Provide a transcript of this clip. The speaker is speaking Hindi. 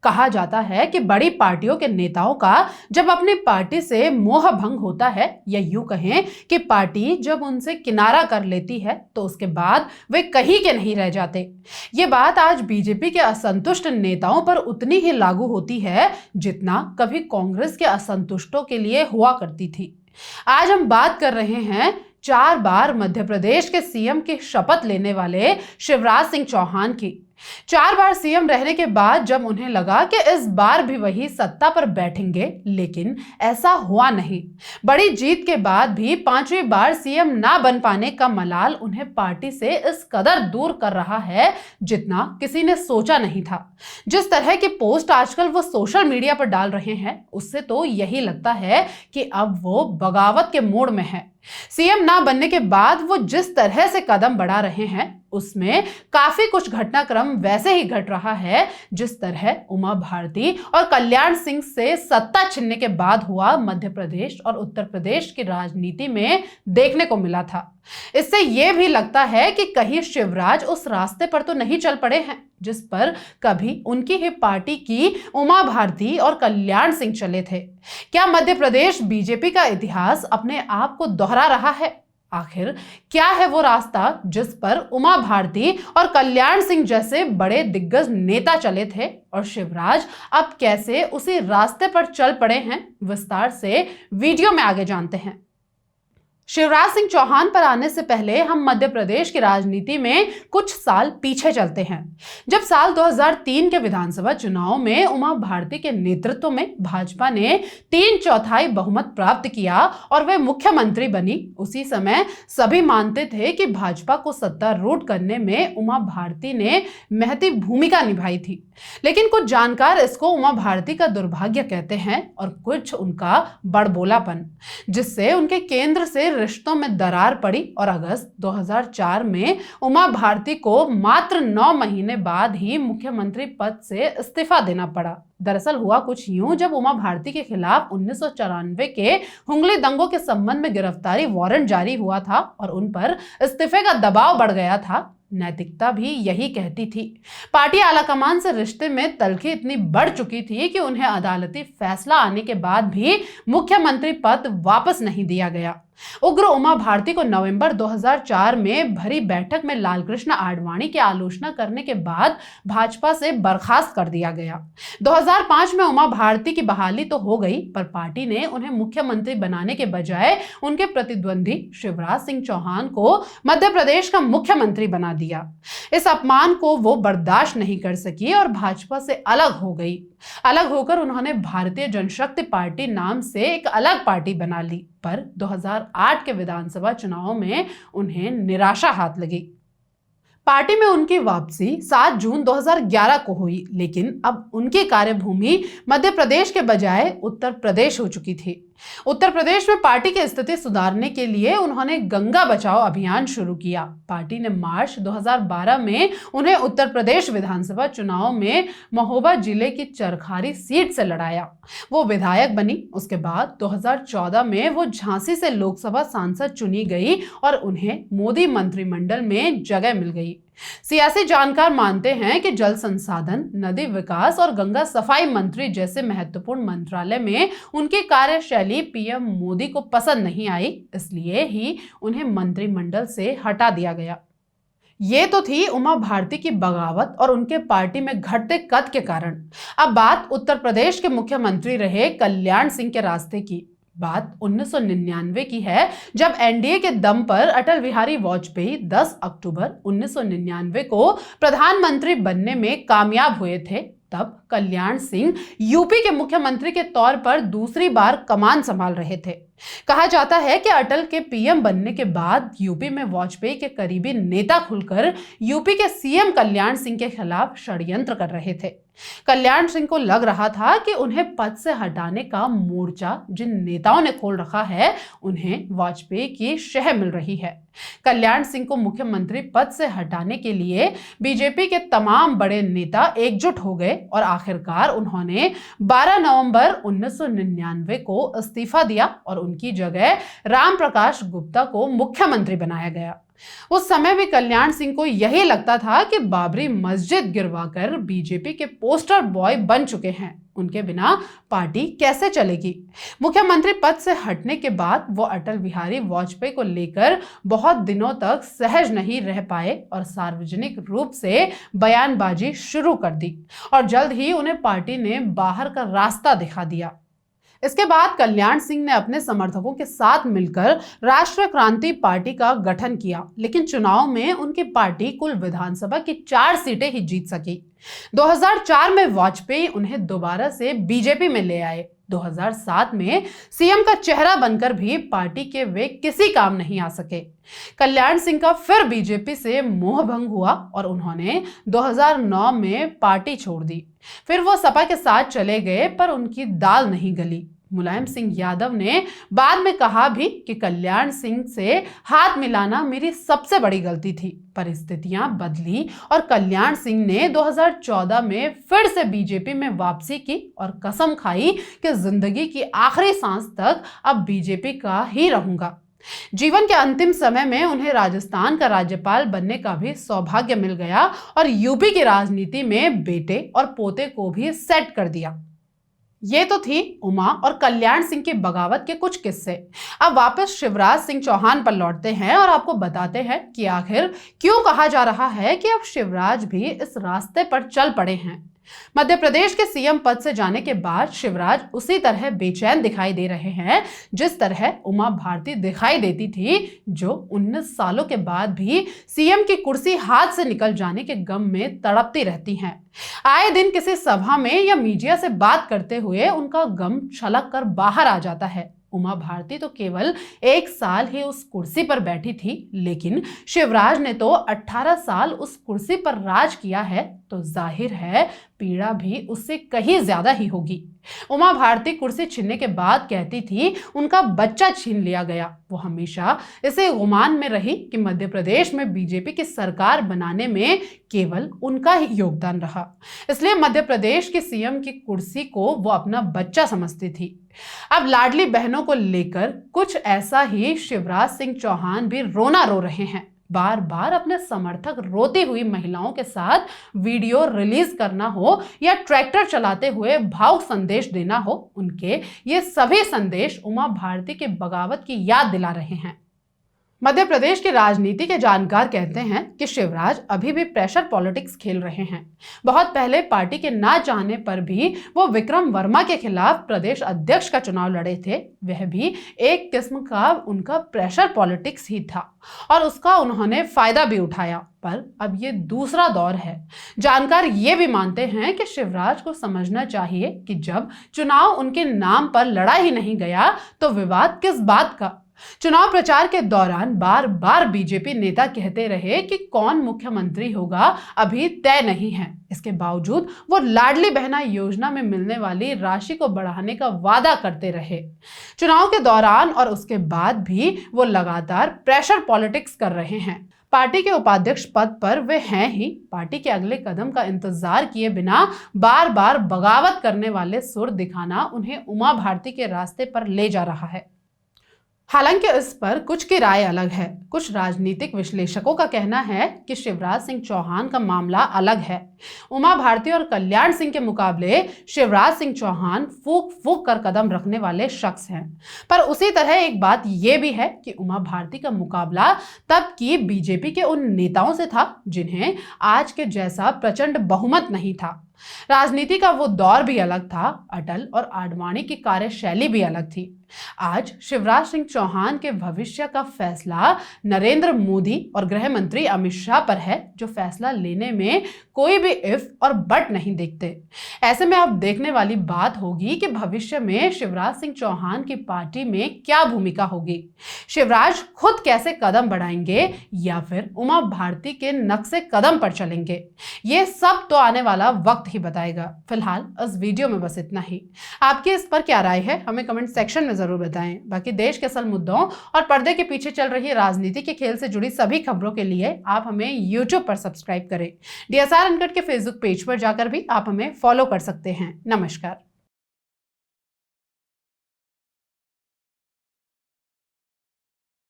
कहा जाता है कि बड़ी पार्टियों के नेताओं का जब अपनी पार्टी से मोह भंग होता है, या यूं कहें कि पार्टी जब उनसे किनारा कर लेती है, तो उसके बाद वे कहीं के नहीं रह जाते। ये बात आज बीजेपी के असंतुष्ट नेताओं पर उतनी ही लागू होती है जितना कभी कांग्रेस के असंतुष्टों के लिए हुआ करती थी। आज हम बात कर रहे हैं 4 बार मध्य प्रदेश के सीएम की शपथ लेने वाले शिवराज सिंह चौहान की। 4 बार सीएम रहने के बाद जब उन्हें लगा कि इस बार भी वही सत्ता पर बैठेंगे, लेकिन ऐसा हुआ नहीं। बड़ी जीत के बाद भी 5वीं बार सीएम ना बन पाने का मलाल उन्हें पार्टी से इस कदर दूर कर रहा है जितना किसी ने सोचा नहीं था। जिस तरह की पोस्ट आजकल वो सोशल मीडिया पर डाल रहे हैं, उससे तो यही लगता है कि अब वो बगावत के मूड में है। सीएम ना बनने के बाद वो जिस तरह से कदम बढ़ा रहे हैं, उसमें काफी कुछ घटनाक्रम वैसे ही घट रहा है जिस तरह उमा भारती और कल्याण सिंह से सत्ता छीनने के बाद हुआ मध्य प्रदेश और उत्तर प्रदेश की राजनीति में देखने को मिला था। इससे यह भी लगता है कि कहीं शिवराज उस रास्ते पर तो नहीं चल पड़े हैं जिस पर कभी उनकी ही पार्टी की उमा भारती और कल्याण सिंह चले थे। क्या मध्य प्रदेश बीजेपी का इतिहास अपने आप को दोहरा रहा है? आखिर क्या है वो रास्ता जिस पर उमा भारती और कल्याण सिंह जैसे बड़े दिग्गज नेता चले थे, और शिवराज अब कैसे उसी रास्ते पर चल पड़े हैं? विस्तार से वीडियो में आगे जानते हैं। शिवराज सिंह चौहान पर आने से पहले हम मध्य प्रदेश की राजनीति में कुछ साल पीछे चलते हैं। जब साल 2003 के विधानसभा चुनाव में उमा भारती के नेतृत्व में भाजपा ने 3/4 बहुमत प्राप्त किया और वे मुख्यमंत्री बनी, उसी समय सभी मानते थे कि भाजपा को सत्तारूढ़ करने में उमा भारती ने महती भूमिका निभाई थी। लेकिन कुछ जानकार इसको उमा भारती का दुर्भाग्य कहते हैं और कुछ उनका बड़बोलापन, जिससे उनके केंद्र से रिश्तों में दरार पड़ी और अगस्त 2004 में उमा भारती को मात्र 9 महीने बाद ही मुख्यमंत्री पद से इस्तीफा देना पड़ा। दरअसल हुआ कुछ यूं, जब उमा भारती के खिलाफ 1994 के हुंगली दंगों के संबंध में गिरफ्तारी वारंट जारी हुआ था और उन पर इस्तीफे का दबाव बढ़ गया था। नैतिकता भी यही कहती थी। पार्टी आलाकमान से रिश्ते में तलखी इतनी बढ़ चुकी थी कि उन्हें अदालती फैसला आने के बाद भी मुख्यमंत्री पद वापस नहीं दिया गया। उग्र उमा भारती को नवंबर 2004 में भरी बैठक में लालकृष्ण आडवाणी की आलोचना करने के बाद भाजपा से बर्खास्त कर दिया गया। 2005 में उमा भारती की बहाली तो हो गई, पर पार्टी ने उन्हें मुख्यमंत्री बनाने के बजाय उनके प्रतिद्वंदी शिवराज सिंह चौहान को मध्य प्रदेश का मुख्यमंत्री बना दिया। इस अपमान को वो बर्दाश्त नहीं कर सकी और भाजपा से अलग हो गई। अलग होकर उन्होंने भारतीय जनशक्ति पार्टी नाम से एक अलग पार्टी बना ली, पर 2008 के विधानसभा चुनाव में उन्हें निराशा हाथ लगी। पार्टी में उनकी वापसी 7 जून 2011 को हुई, लेकिन अब उनकी कार्यभूमि मध्य प्रदेश के बजाय उत्तर प्रदेश हो चुकी थी। उत्तर प्रदेश में पार्टी की स्थिति सुधारने के लिए उन्होंने गंगा बचाओ अभियान शुरू किया। पार्टी ने मार्च 2012 में उन्हें उत्तर प्रदेश विधानसभा चुनाव में महोबा जिले की चरखारी सीट से लड़ाया। वो विधायक बनी। उसके बाद 2014 में वो झांसी से लोकसभा सांसद चुनी गई और उन्हें मोदी मंत्रिमंडल में जगह मिल गई। सियासी जानकार मानते हैं कि जल संसाधन, नदी विकास और गंगा सफाई मंत्री जैसे महत्वपूर्ण मंत्रालय में उनकी कार्यशैली पीएम मोदी को पसंद नहीं आई, इसलिए ही उन्हें मंत्रिमंडल से हटा दिया गया। ये तो थी उमा भारती की बगावत और उनके पार्टी में घटते कद के कारण। अब बात उत्तर प्रदेश के मुख्यमंत्री रहे कल्याण सिंह के रास्ते की। बात 1999 की है, जब एनडीए के दम पर अटल बिहारी वाजपेयी 10 अक्टूबर 1999 को प्रधानमंत्री बनने में कामयाब हुए थे। तब कल्याण सिंह यूपी के मुख्यमंत्री के तौर पर दूसरी बार कमान संभाल रहे थे। कहा जाता है कि अटल के पीएम बनने के बाद यूपी में वाजपेयी के करीबी नेता खुलकर यूपी के सीएम कल्याण सिंह के खिलाफ षड्यंत्र कर रहे थे। कल्याण सिंह को लग रहा था कि उन्हें पद से हटाने का मोर्चा जिन नेताओं ने खोल रखा है, उन्हें वाजपेयी की शह मिल रही है। कल्याण सिंह को मुख्यमंत्री पद से हटाने के लिए बीजेपी के तमाम बड़े नेता एकजुट हो गए और आखिरकार उन्होंने 12 नवंबर 1999 को इस्तीफा दिया और उनकी जगह राम प्रकाश गुप्ता को मुख्यमंत्री बनाया गया। उस समय भी कल्याण सिंह को यही लगता था कि बाबरी मस्जिद गिरवाकर बीजेपी के पोस्टर बॉय बन चुके हैं, उनके बिना पार्टी कैसे चलेगी। मुख्यमंत्री पद से हटने के बाद वो अटल बिहारी वाजपेयी को लेकर बहुत दिनों तक सहज नहीं रह पाए और सार्वजनिक रूप से बयानबाजी शुरू कर दी और जल्द ही उन्हें पार्टी ने बाहर का रास्ता दिखा दिया। इसके बाद कल्याण सिंह ने अपने समर्थकों के साथ मिलकर राष्ट्रीय क्रांति पार्टी का गठन किया, लेकिन चुनाव में उनकी पार्टी कुल विधानसभा की 4 सीटें ही जीत सकी। 2004 में वाजपेयी उन्हें दोबारा से बीजेपी में ले आए। 2007 में सीएम का चेहरा बनकर भी पार्टी के वे किसी काम नहीं आ सके। कल्याण सिंह का फिर बीजेपी से मोह भंग हुआ और उन्होंने 2009 में पार्टी छोड़ दी। फिर वो सपा के साथ चले गए, पर उनकी दाल नहीं गली। मुलायम सिंह यादव ने बाद में कहा भी कि कल्याण सिंह से हाथ मिलाना मेरी सबसे बड़ी गलती थी। परिस्थितियां बदली और कल्याण सिंह ने 2014 में फिर से बीजेपी में वापसी की और कसम खाई कि जिंदगी की आखिरी सांस तक अब बीजेपी का ही रहूंगा। जीवन के अंतिम समय में उन्हें राजस्थान का राज्यपाल बनने का भी सौभाग्य मिल गया और यूपी की राजनीति में बेटे और पोते को भी सेट कर दिया। ये तो थी उमा और कल्याण सिंह की बगावत के कुछ किस्से। अब वापस शिवराज सिंह चौहान पर लौटते हैं और आपको बताते हैं कि आखिर क्यों कहा जा रहा है कि अब शिवराज भी इस रास्ते पर चल पड़े हैं। मध्य प्रदेश के सीएम पद से जाने के बाद शिवराज उसी तरह बेचैन दिखाई दे रहे हैं जिस तरह उमा भारती दिखाई देती थी, जो 19 सालों के बाद भी सीएम की कुर्सी हाथ से निकल जाने के गम में तड़पती रहती हैं। आए दिन किसी सभा में या मीडिया से बात करते हुए उनका गम छलक कर बाहर आ जाता है। उमा भारती तो केवल 1 साल ही उस कुर्सी पर बैठी थी, लेकिन शिवराज ने तो 18 साल उस कुर्सी पर राज किया है, तो जाहिर है पीड़ा भी उससे कहीं ज्यादा ही होगी। उमा भारती कुर्सी छीनने के बाद कहती थी उनका बच्चा छीन लिया गया। वो हमेशा इसे गुमान में रही कि मध्य प्रदेश में बीजेपी की सरकार बनाने में केवल उनका ही योगदान रहा, इसलिए मध्य प्रदेश की सीएम की कुर्सी को वो अपना बच्चा समझती थी। अब लाडली बहनों को लेकर कुछ ऐसा ही शिवराज सिंह चौहान भी रोना रो रहे हैं। बार बार अपने समर्थक रोती हुई महिलाओं के साथ वीडियो रिलीज करना हो या ट्रैक्टर चलाते हुए भावुक संदेश देना हो, उनके ये सभी संदेश उमा भारती की बगावत की याद दिला रहे हैं। मध्य प्रदेश की राजनीति के जानकार कहते हैं कि शिवराज अभी भी प्रेशर पॉलिटिक्स खेल रहे हैं। बहुत पहले पार्टी के ना चाहने पर भी वो विक्रम वर्मा के खिलाफ प्रदेश अध्यक्ष का चुनाव लड़े थे। वह भी एक किस्म का उनका प्रेशर पॉलिटिक्स ही था और उसका उन्होंने फायदा भी उठाया। पर अब ये दूसरा दौर है। जानकार ये भी मानते हैं कि शिवराज को समझना चाहिए कि जब चुनाव उनके नाम पर लड़ा ही नहीं गया तो विवाद किस बात का। चुनाव प्रचार के दौरान बार बार बीजेपी नेता कहते रहे कि कौन मुख्यमंत्री होगा अभी तय नहीं है। इसके बावजूद वो लाडली बहना योजना में मिलने वाली राशि को बढ़ाने का वादा करते रहे। चुनाव के दौरान और उसके बाद भी वो लगातार प्रेशर पॉलिटिक्स कर रहे हैं। पार्टी के उपाध्यक्ष पद पर वे हैं ही, पार्टी के अगले कदम का इंतजार किए बिना बार बार बगावत करने वाले सुर दिखाना उन्हें उमा भारती के रास्ते पर ले जा रहा है। हालांकि इस पर कुछ की राय अलग है। कुछ राजनीतिक विश्लेषकों का कहना है कि शिवराज सिंह चौहान का मामला अलग है। उमा भारती और कल्याण सिंह के मुकाबले शिवराज सिंह चौहान फूक फूक कर कदम रखने वाले शख्स हैं। पर उसी तरह एक बात यह भी है कि उमा भारती का मुकाबला तब की बीजेपी के उन नेताओं से था जिन्हें आज के जैसा प्रचंड बहुमत नहीं था। राजनीति का वो दौर भी अलग था। अटल और आडवाणी की कार्यशैली भी अलग थी। आज शिवराज सिंह चौहान के भविष्य का फैसला नरेंद्र मोदी और गृह मंत्री अमित शाह पर है, जो फैसला लेने में कोई भी इफ और बट नहीं देखते। ऐसे में अब देखने वाली बात होगी कि भविष्य में शिवराज सिंह चौहान की पार्टी में क्या भूमिका होगी। शिवराज खुद कैसे कदम बढ़ाएंगे या फिर उमा भारती के नक्शे कदम पर चलेंगे, ये सब तो आने वाला वक्त ही बताएगा। फिलहाल इस वीडियो में बस इतना ही। आपकी इस पर क्या राय है हमें कमेंट सेक्शन में जरूर बताएं। बाकी देश के असल मुद्दों और पर्दे के पीछे चल रही राजनीति के खेल से जुड़ी सभी खबरों के लिए आप हमें YouTube पर सब्सक्राइब करें। DSR अनकट के फेसबुक पेज पर जाकर भी आप हमें फॉलो कर सकते हैं। नमस्कार।